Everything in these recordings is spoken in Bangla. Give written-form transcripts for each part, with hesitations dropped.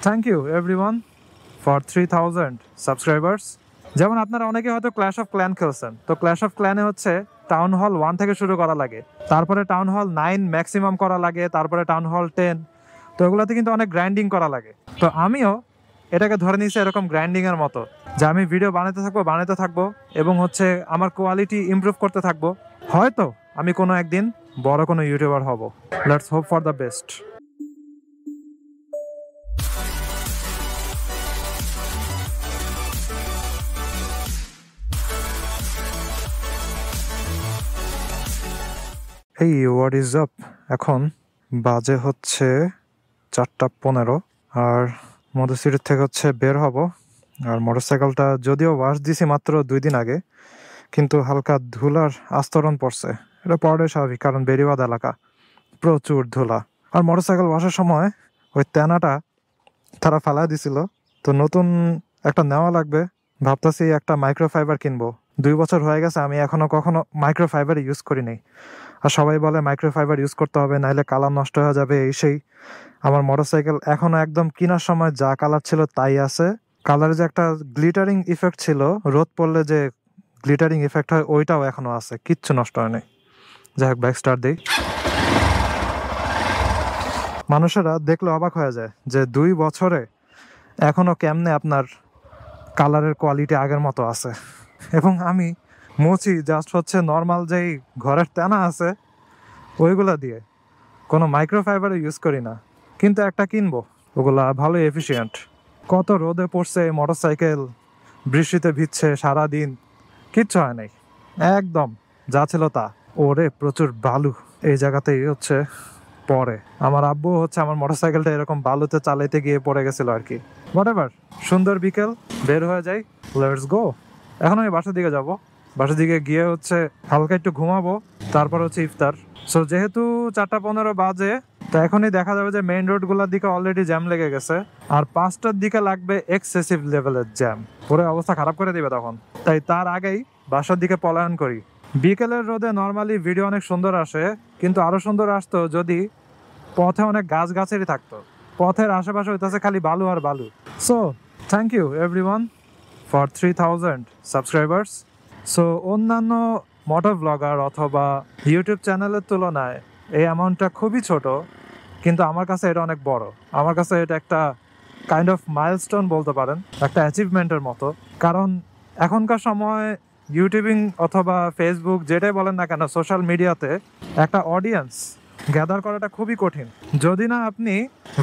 Thank you everyone for 3000 subscribers. যেমন আপনারা অনেকে হয়তো ক্ল্যাশ অফ ক্ল্যান খেলছেন, তো ক্ল্যাশ অফ ক্ল্যানে হচ্ছে টাউন হল 1 থেকে শুরু করা লাগে, তারপরে টাউন হল 9 ম্যাক্সিমাম করা লাগে, তারপরে টাউন হল 10। তো এগুলোতে কিন্তু অনেক গ্রাইন্ডিং করা লাগে। তো আমিও এটাকে ধরে নিয়েছি এরকম গ্রাইন্ডিং এর মতো, যে আমি ভিডিও বানাতে থাকবো এবং হচ্ছে আমার কোয়ালিটি ইমপ্রুভ করতে থাকবো। হয়তো আমি কোনো একদিন বড় কোনো ইউটিউবার হব। Let's hope for the best. এই হোয়াট ইজ আপ। এখন বাজে হচ্ছে 4:15, আর মধুসিটির থেকে হচ্ছে বের হব। আর মোটরসাইকেলটা যদিও ওয়াশ দিছি মাত্র 2 দিন আগে, কিন্তু হালকা ধুলার আস্তরণ পড়ছে। এটা পড়ে স্বাভাবিক, কারণ বেরিবাদ এলাকা, প্রচুর ধুলা। আর মোটরসাইকেল ওয়াশের সময় ওই তেনাটা তারা ফেলা দিছিল, তো নতুন একটা নেওয়া লাগবে। ভাবতেছি একটা মাইক্রোফাইবার কিনবো। 2 বছর হয়ে গেছে, আমি এখনো কখনো মাইক্রোফাইবার ইউজ করি নাই। আর সবাই বলে মাইক্রোফাইবার ইউজ করতে হবে, নাইলে কালার নষ্ট হয়ে যাবে, এই সেই। আমার মোটরসাইকেল এখনো একদম কেনার সময় যা কালার ছিল তাই আছে। কালারে যে একটা গ্লিটারিং ইফেক্ট ছিল, রোদ পড়লে যে গ্লিটারিং ইফেক্ট হয়, ওইটাও এখনো আছে, কিচ্ছু নষ্ট হয় নাই। যাই হোক, ব্যাক স্টার্ট দিই। মানুষেরা দেখলে অবাক হয়ে যায় যে 2 বছরে এখনো কেমনে আপনার কালারের কোয়ালিটি আগের মতো আছে। এবং আমি মুছি জাস্ট হচ্ছে নর্মাল যেই ঘরের তেনা আছে ওইগুলা দিয়ে, কোনো মাইক্রোফাইবার ইউজ করি না। কিন্তু একটা কিনবো, ওগুলা ভালো এফিসিয়েন্ট। কত রোদে পড়ছে মোটরসাইকেল, বৃষ্টিতে ভিজছে সারাদিন, কিচ্ছু হয় নাই, একদম যা ছিল তা। ওরে প্রচুর বালু এই জায়গাতেই হচ্ছে পরে। আমার আব্বু হচ্ছে আমার মোটরসাইকেলটা এরকম বালুতে চালাইতে গিয়ে পড়ে গেছিল আর কি। হোয়াটএভার, সুন্দর বিকেল, বের হয়ে যাই, লেটস গো। এখন আমি বাসার দিকে যাব, বাসার দিকে গিয়ে হচ্ছে হালকা একটু ঘুমাবো, তারপর হচ্ছে ইফতার। সো যেহেতু 4:15 বাজে, তো এখনই দেখা যাবে যে মেইন রোড গুলার দিকে অলরেডি জ্যাম লেগে গেছে, আর 5টার দিকে লাগবে এক্সেসিভ লেভেলের জ্যাম, পুরো অবস্থা খারাপ করে দিবে তখন। তাই তার আগেই বাসার দিকে পলায়ন করি। বিকেলের রোদে নর্মালি ভিডিও অনেক সুন্দর আসে, কিন্তু আরো সুন্দর আসতো যদি পথে অনেক গাছগাছালি থাকতো। পথের আশেপাশে হইতেছে খালি বালু আর বালু। So thank you everyone for 3000 subscribers. So অন্যান্য মোটর ব্লগার অথবা ইউটিউব চ্যানেলের তুলনায় এই অ্যামাউন্টটা খুবই ছোট, কিন্তু আমার কাছে এটা অনেক বড়। আমার কাছে এটা একটা কাইন্ড অফ মাইলস্টোন বলতে পারেন, একটা অ্যাচিভমেন্টের মতো। কারণ এখনকার সময় ইউটিউবিং অথবা ফেসবুক যেটাই বলেন না কেন, সোশ্যাল মিডিয়াতে একটা অডিয়েন্স গ্যাদার করাটা খুবই কঠিন। যদি না আপনি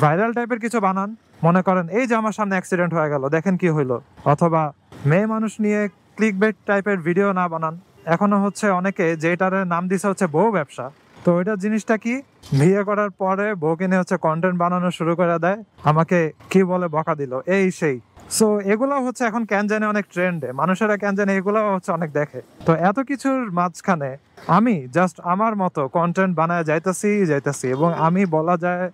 ভাইরাল টাইপের কিছু বানান, মনে করেন এই যে আমার সামনে অ্যাক্সিডেন্ট হয়ে গেল, দেখেন কি হইলো, অথবা মেয়ে মানুষ নিয়ে ক্লিকবেট টাইপের ভিডিও না বানান। এখনো হচ্ছে অনেকে যেটার নাম দিছে হচ্ছে বউ ব্যবসা। তো ওইটা জিনিসটা কি, বিয়ে করার পরে বউকে নিয়ে হচ্ছে কন্টেন্ট বানানো শুরু করে দেয়, আমাকে কি বলে বকা দিল, এই সেই। সো এগুলো হচ্ছে এখন কেন জানে অনেক ট্রেন্ডে, মানুষেরা কেন জানে এগুলো হচ্ছে অনেক দেখে। তো এত কিছুর মাঝখানে আমি জাস্ট আমার মতো কন্টেন্ট বানায় যাইতেছি এবং আমি বলা যায়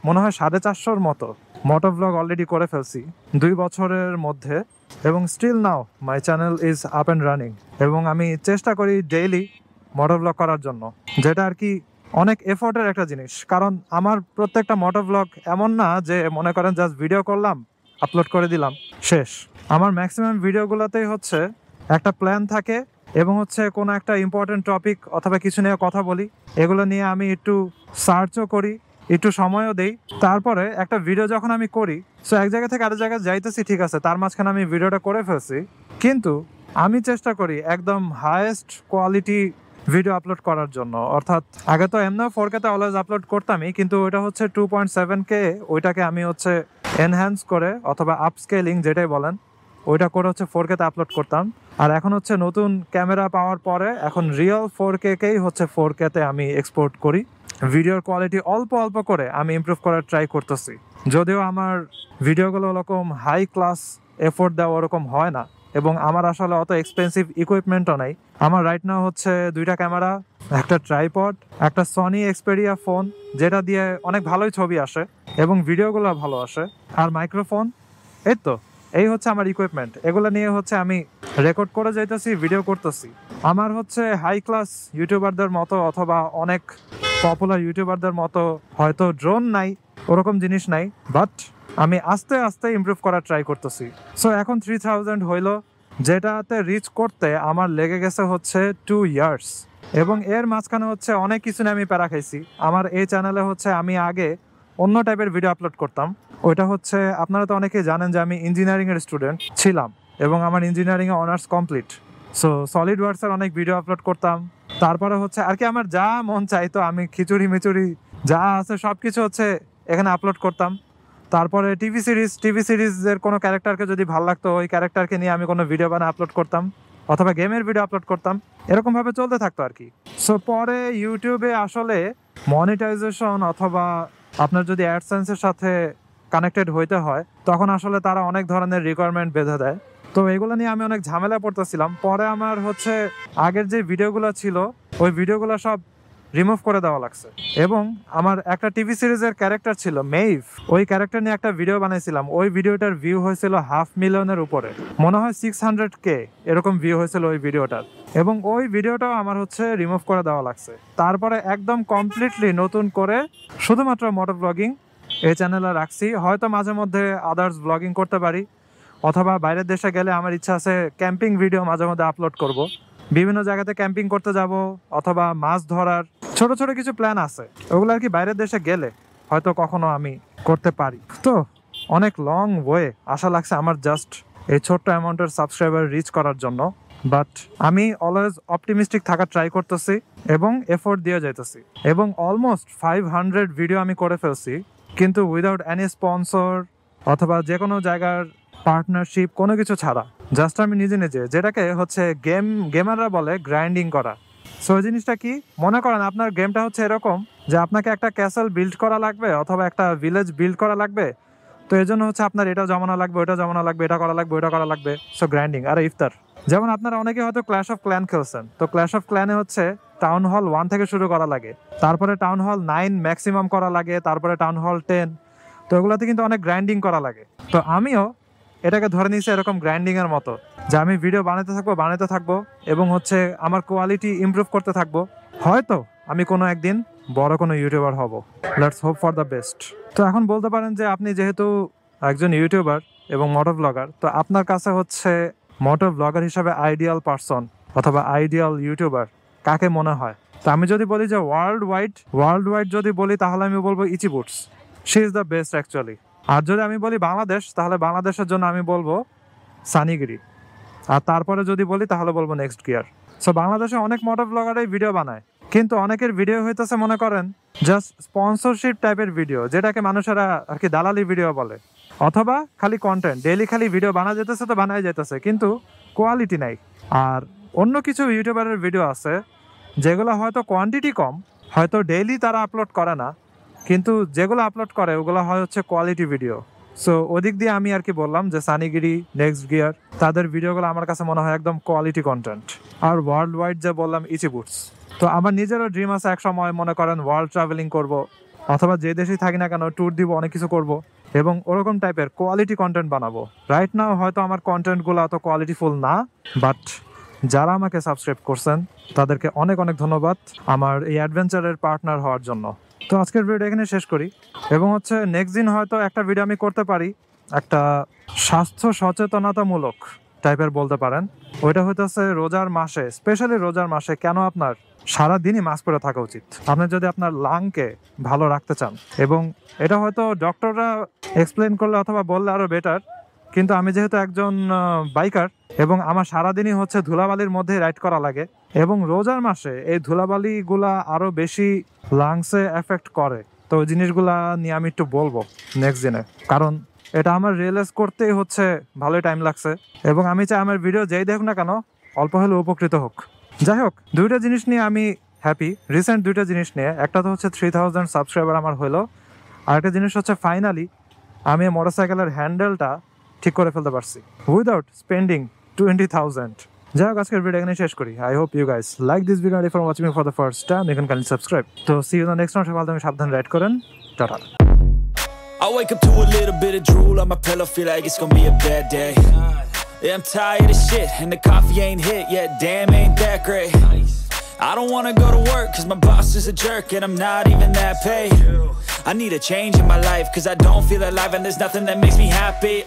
মনে হয় 450-র মতো মোটো ব্লগ অলরেডি করে ফেলছি 2 বছরের মধ্যে। এবং still now my channel is up and running. এবং আমি চেষ্টা করি ডেইলি মোটো ব্লগ করার জন্য, যেটা আর কি অনেক এফোর্টের একটা জিনিস। কারণ আমার প্রত্যেকটা মোটো ব্লগ এমন না যে মনে করেন জাস্ট ভিডিও করলাম, আপলোড করে দিলাম, শেষ। আমার ম্যাক্সিমাম ভিডিওগুলোতেই হচ্ছে একটা প্ল্যান থাকে, এবং হচ্ছে কোনো একটা ইম্পর্টেন্ট টপিক অথবা কিছু নিয়ে কথা বলি, এগুলো নিয়ে আমি একটু সার্চও করি, একটু সময়ও দেই। তারপরে একটা ভিডিও যখন আমি করি, সো এক জায়গা থেকে আরেক জায়গায় যাইতেছি, ঠিক আছে, তার মাঝখানে আমি ভিডিওটা করে ফেলছি, কিন্তু আমি চেষ্টা করি একদম হাইয়েস্ট কোয়ালিটি ভিডিও আপলোড করার জন্য। অর্থাৎ আগে তো এমনিও 4K তে অলওয়েজ আপলোড করতামই, কিন্তু ওইটা হচ্ছে 2.7K, ওইটাকে আমি হচ্ছে এনহ্যান্স করে অথবা আপস্কেলিং যেটাই বলেন, ওইটা করে হচ্ছে 4K তে আপলোড করতাম। আর এখন হচ্ছে নতুন ক্যামেরা পাওয়ার পরে এখন রিয়েল 4K-কেই হচ্ছে 4K তে আমি এক্সপোর্ট করি। ভিডিওর কোয়ালিটি অল্প অল্প করে আমি ইমপ্রুভ করার ট্রাই করতেছি, যদিও আমার ভিডিওগুলো ওরকম হাই ক্লাস এফোর্ট দেওয়া ওরকম হয় না, এবং আমার আসলে অত এক্সপেন্সিভ ইকুইপমেন্টও নাই। আমার রাইট নাও হচ্ছে 2টা ক্যামেরা, একটা ট্রাইপড, একটা সনি এক্সপেরিয়া ফোন যেটা দিয়ে অনেক ভালোই ছবি আসে এবং ভিডিওগুলো ভালো আসে, আর মাইক্রোফোন। এই হচ্ছে আমার ইকুইপমেন্ট। এগুলো নিয়ে হচ্ছে আমি রেকর্ড করে যাইতেছি, ভিডিও করতেছি। আমার হচ্ছে হাই ক্লাস ইউটিউবারদের মতো অথবা অনেক পপুলার ইউটিউবারদের মতো হয়তো ড্রোন নাই, ওরকম জিনিস নাই, বাট আমি আস্তে আস্তে ইমপ্রুভ করার ট্রাই করতেছি। সো এখন 3000 হইলো, যেটাতে রিচ করতে আমার লেগে গেছে হচ্ছে 2 ইয়ার্স। এবং এর মাঝখানে হচ্ছে অনেক কিছু নিয়ে আমি প্যারা খাইছি। আমার এই চ্যানেলে হচ্ছে আমি আগে অন্য টাইপের ভিডিও আপলোড করতাম। ওইটা হচ্ছে আপনারা তো অনেকেই জানেন যে আমি ইঞ্জিনিয়ারিংয়ের স্টুডেন্ট ছিলাম এবং আমার ইঞ্জিনিয়ারিংয়ে অনার্স কমপ্লিট। সো সলিড ওয়ার্কসের অনেক ভিডিও আপলোড করতাম। তারপরে হচ্ছে আর কি আমার যা মন চাইতো আমি খিচুড়ি মিচুড়ি যা আছে সব কিছু হচ্ছে এখানে আপলোড করতাম। তারপরে টিভি সিরিজের কোনো ক্যারেক্টারকে যদি ভালো লাগতো ওই ক্যারেক্টারকে নিয়ে আমি কোনো ভিডিও বানিয়ে আপলোড করতাম, অথবা গেমের ভিডিও আপলোড করতাম। এরকমভাবে চলতে থাকতো আর কি। সো পরে ইউটিউবে আসলে মনিটাইজেশন অথবা আপনার যদি অ্যাডসেন্সের সাথে কানেক্টেড হইতে হয় তখন আসলে তারা অনেক ধরনের রিকোয়ারমেন্ট বেঁধে দেয়। তো এগুলো নিয়ে আমি অনেক ঝামেলা পড়তেছিলাম। পরে আমার হচ্ছে আগের যে ভিডিওগুলো ছিল ওই ভিডিওগুলো সব রিমুভ করে দেওয়া লাগছে। এবং আমার একটা টিভি সিরিজের ক্যারেক্টার ছিল মেইভ, ওই ক্যারেক্টার নিয়ে একটা ভিডিও বানাইছিলাম। ওই ভিডিওটার ভিউ হয়েছিল 500,000 উপরে, মনে হয় 600K এরকম ভিউ হয়েছিল ওই ভিডিওটার। এবং ওই ভিডিওটাও আমার হচ্ছে রিমুভ করে দেওয়া লাগছে। তারপরে একদম কমপ্লিটলি নতুন করে শুধুমাত্র মোটর ব্লগিং এই চ্যানেলে রাখছি। হয়তো মাঝে মধ্যে আদার্স ব্লগিং করতে পারি, অথবা বাইরের দেশে গেলে আমার ইচ্ছা আছে ক্যাম্পিং ভিডিও মাঝে মধ্যে আপলোড করব। বিভিন্ন জায়গাতে ক্যাম্পিং করতে যাব, অথবা মাছ ধরার ছোট ছোট কিছু প্ল্যান আছে, ওগুলো আর কি বাইরের দেশে গেলে হয়তো কখনো আমি করতে পারি। তো অনেক লং ওয়ে আশা লাগছে আমার জাস্ট এই ছোট্ট অ্যামাউন্টের সাবস্ক্রাইবার রিচ করার জন্য। বাট আমি অলওয়েজ অপটিমিস্টিক থাকার ট্রাই করতেছি এবং এফোর্ট দিয়ে যাইতেছি। এবং অলমোস্ট 500 ভিডিও আমি করে ফেলছি, কিন্তু উইদাউট এনি স্পন্সর অথবা যে কোনো জায়গার পার্টনারশিপ কোনো কিছু ছাড়া, জাস্ট আমি নিজে নিজে, যেটাকে হচ্ছে গেমাররা বলে গ্রাইন্ডিং করা। সো ওই জিনিসটা কি, মনে করেন আপনার গেমটা হচ্ছে এরকম যে আপনাকে একটা ক্যাসেল বিল্ড করা লাগবে অথবা একটা ভিলেজ বিল্ড করা লাগবে। তো এই জন্য হচ্ছে আপনার এটা জমানো লাগবে, ওটা জমানো লাগবে, এটা করা লাগবে, ওটা করা লাগবে। So grinding. আর ইফতার, যেমন আপনারা অনেকে হয়তো ক্ল্যাশ অফ ক্ল্যান খেলছেন, তো ক্ল্যাশ অফ ক্ল্যানে হচ্ছে টাউন হল 1 থেকে শুরু করা লাগে, তারপরে টাউন হল 9 ম্যাক্সিমাম করা লাগে, তারপরে টাউন হল 10। তো এগুলোতে কিন্তু অনেক গ্রাইন্ডিং করা লাগে। তো আমিও এটাকে ধরে নিয়েছি এরকম গ্রাইন্ডিং এর মতো, যে আমি ভিডিও বানাতে থাকবো এবং হচ্ছে আমার কোয়ালিটি ইমপ্রুভ করতে থাকবো। হয়তো আমি কোনো একদিন বড় কোনো ইউটিউবার হব। Let's hope for the best. তো এখন বলতে পারেন যে আপনি যেহেতু একজন ইউটিউবার এবং মোটো ব্লগার, তো আপনার কাছে হচ্ছে মোটো ব্লগার হিসাবে আইডিয়াল পারসন অথবা আইডিয়াল ইউটিউবার কাকে মনে হয়? তো আমি যদি বলি যে ওয়ার্ল্ড ওয়াইড যদি বলি তাহলে আমি বলবো Itchy Boots, she is the best actually. আর যদি আমি বলি বাংলাদেশ, তাহলে বাংলাদেশের জন্য আমি বলবো সানিগিরি। আর তারপরে যদি বলি তাহলে বলবো নেক্সট গিয়ার। সো বাংলাদেশে অনেক মোটো ব্লগারই ভিডিও বানায়, কিন্তু অনেকের ভিডিও হইতেছে মনে করেন জাস্ট স্পন্সরশিপ টাইপের ভিডিও, যেটাকে মানুষেরা আর কি দালালি ভিডিও বলে, অথবা খালি কন্টেন্ট, ডেইলি খালি ভিডিও বানা যেতেছে তো বানাই যেতেছে, কিন্তু কোয়ালিটি নাই। আর অন্য কিছু ইউটিউবারের ভিডিও আছে যেগুলো হয়তো কোয়ান্টিটি কম, হয়তো ডেইলি তারা আপলোড করে না, কিন্তু যেগুলো আপলোড করে ওগুলো হয় হচ্ছে কোয়ালিটি ভিডিও। সো ওদিক দিয়ে আমি আর কি বললাম যে সানিগিরি, নেক্সট গিয়ার, তাদের ভিডিওগুলো আমার কাছে মনে হয় একদম কোয়ালিটি কন্টেন্ট। আর ওয়ার্ল্ড ওয়াইড যে বললাম ইচি বুটস। তো আমার নিজেরও ড্রিম আছে এক সময় মনে করেন ওয়ার্ল্ড ট্রাভেলিং করব, অথবা যে দেশেই থাকি না কেন ট্যুর দিব, অনেক কিছু করব এবং ওরকম টাইপের কোয়ালিটি কন্টেন্ট বানাবো। রাইট নাও হয়তো আমার কন্টেন্টগুলো অত কোয়ালিটিফুল না, বাট যারা আমাকে সাবস্ক্রাইব করছেন তাদেরকে অনেক অনেক ধন্যবাদ আমার এই অ্যাডভেঞ্চারের পার্টনার হওয়ার জন্য। তো আজকের ভিডিও এখানে শেষ করি, এবং হচ্ছে নেক্সট দিন হয়তো একটা ভিডিও আমি করতে পারি একটা স্বাস্থ্য সচেতনতামূলক টাইপের বলতে পারেন। ওইটা হইতেছে রোজার মাসে, স্পেশালি রোজার মাসে কেন আপনার সারাদিনই মাস্ক পরে থাকা উচিত, আপনি যদি আপনার লাংকে ভালো রাখতে চান। এবং এটা হয়তো ডক্টররা এক্সপ্লেন করলে অথবা বললে আরো বেটার, কিন্তু আমি যেহেতু একজন বাইকার এবং আমার সারাদিনই হচ্ছে ধুলাবালির মধ্যে রাইড করা লাগে, এবং রোজার মাসে এই ধুলাবালিগুলা আরো বেশি লাংসে এফেক্ট করে। তো ওই জিনিসগুলা নিয়ে আমি একটু বলবো নেক্সট দিনে, কারণ এটা আমার রিয়েলাইজ করতেই হচ্ছে ভালোই টাইম লাগছে, এবং আমি চাই আমার ভিডিও যেই দেখুক না কেন অল্প হলে উপকৃত হোক। যাই হোক, দুইটা জিনিস নিয়ে আমি হ্যাপি, রিসেন্ট দুইটা জিনিস নিয়ে। একটা তো হচ্ছে 3000 সাবস্ক্রাইবার আমার হলো, আর একটা জিনিস হচ্ছে ফাইনালি আমি মোটরসাইকেলের হ্যান্ডেলটা ঠিক করে ফেলতে পারছি উইদাউট স্পেন্ডিং 20,000। যাই হোক, আজকের ভিডিও এখানে শেষ করি। I hope you guys like this video. If you are watching me for the first time, you can kindly subscribe. তো see you in the next one. সকাল তুমি সাবধানে রাইড করেন। টাটা। I wake up to a little bit of drool on my pillow, feel like it's gonna be a bad day. Yeah, I'm tired of shit, and the coffee ain't hit yet, damn ain't that great. I don't wanna go to work cause my boss is a jerk and I'm not even that paid. I need a change in my life cause I don't feel alive and there's nothing that makes me happy.